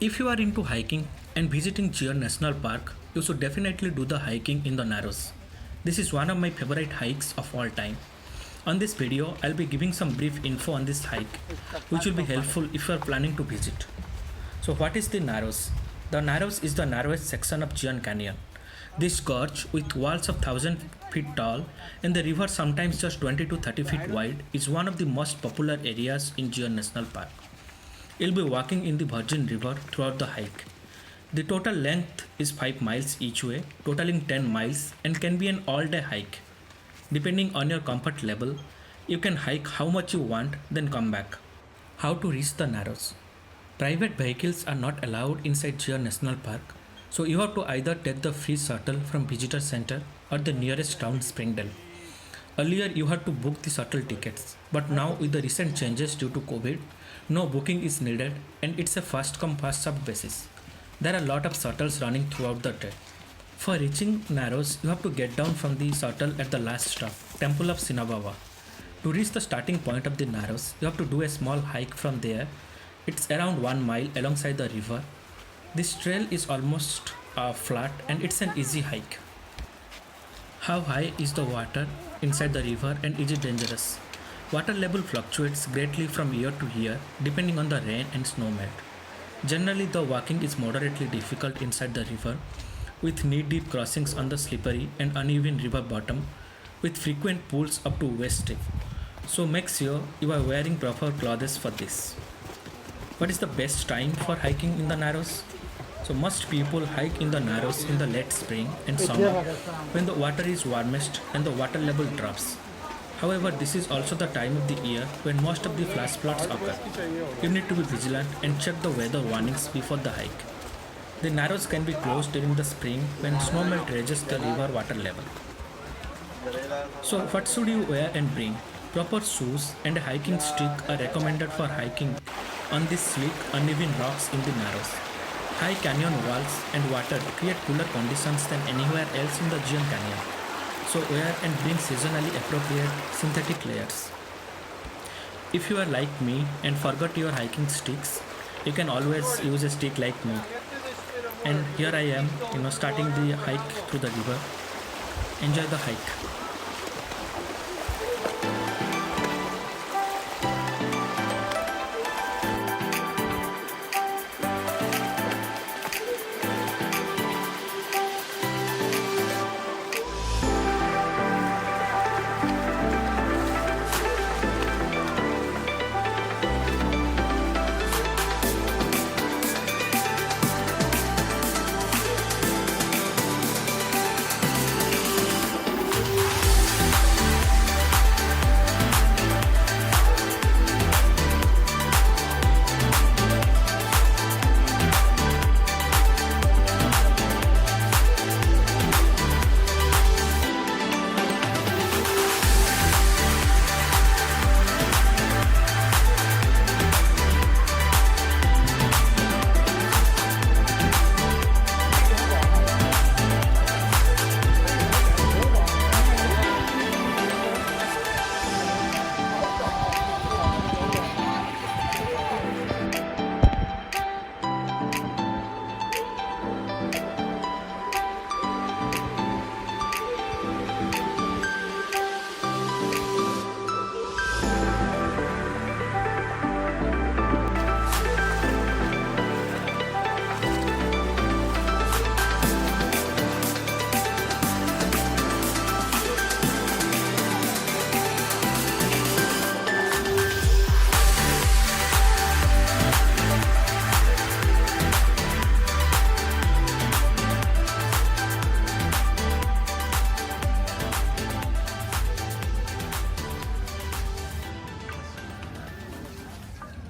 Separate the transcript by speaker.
Speaker 1: If you are into hiking and visiting Gier National Park, you should definitely do the hiking in the Narrows. This is one of my favorite hikes of all time. On this video, I'll be giving some brief info on this hike, which will be helpful if you are planning to visit. So, what is the Narrows? The Narrows is the narrowest section of Giant Canyon. This gorge, with walls of 1,000 feet tall and the river sometimes just 20 to 30 feet wide, is one of the most popular areas in Gier National Park. You'll be walking in the Virgin River throughout the hike. The total length is 5 miles each way, totaling 10 miles, and can be an all day hike. Depending on your comfort level, you can hike how much you want, then come back. How to reach the Narrows? Private vehicles are not allowed inside Gier National Park, so you have to either take the free shuttle from Visitor Center or the nearest town, Springdale. Earlier, you had to book the shuttle tickets, but now with the recent changes due to COVID, no booking is needed and it's a first come first served basis. There are a lot of shuttles running throughout the day. For reaching Narrows, you have to get down from the shuttle at the last stop, Temple of Sinababa. To reach the starting point of the Narrows, you have to do a small hike from there. It's around 1 mile alongside the river. This trail is almost flat and it's an easy hike. How high is the water inside the river and is it dangerous? Water level fluctuates greatly from year to year depending on the rain and snow melt. Generally, the walking is moderately difficult inside the river with knee-deep crossings on the slippery and uneven river bottom with frequent pools up to waist deep. So make sure you are wearing proper clothes for this. What is the best time for hiking in the Narrows? So most people hike in the Narrows in the late spring and summer when the water is warmest and the water level drops. However, this is also the time of the year when most of the flash floods occur. You need to be vigilant and check the weather warnings before the hike. The Narrows can be closed during the spring when snow melt raises the river water level. So what should you wear and bring? Proper shoes and a hiking stick are recommended for hiking on these slick, uneven rocks in the Narrows. High canyon walls and water create cooler conditions than anywhere else in the Giant Canyon. So wear and bring seasonally appropriate synthetic layers. If you are like me and forgot your hiking sticks, you can always use a stick like me. And here I am, starting the hike through the river. Enjoy the hike.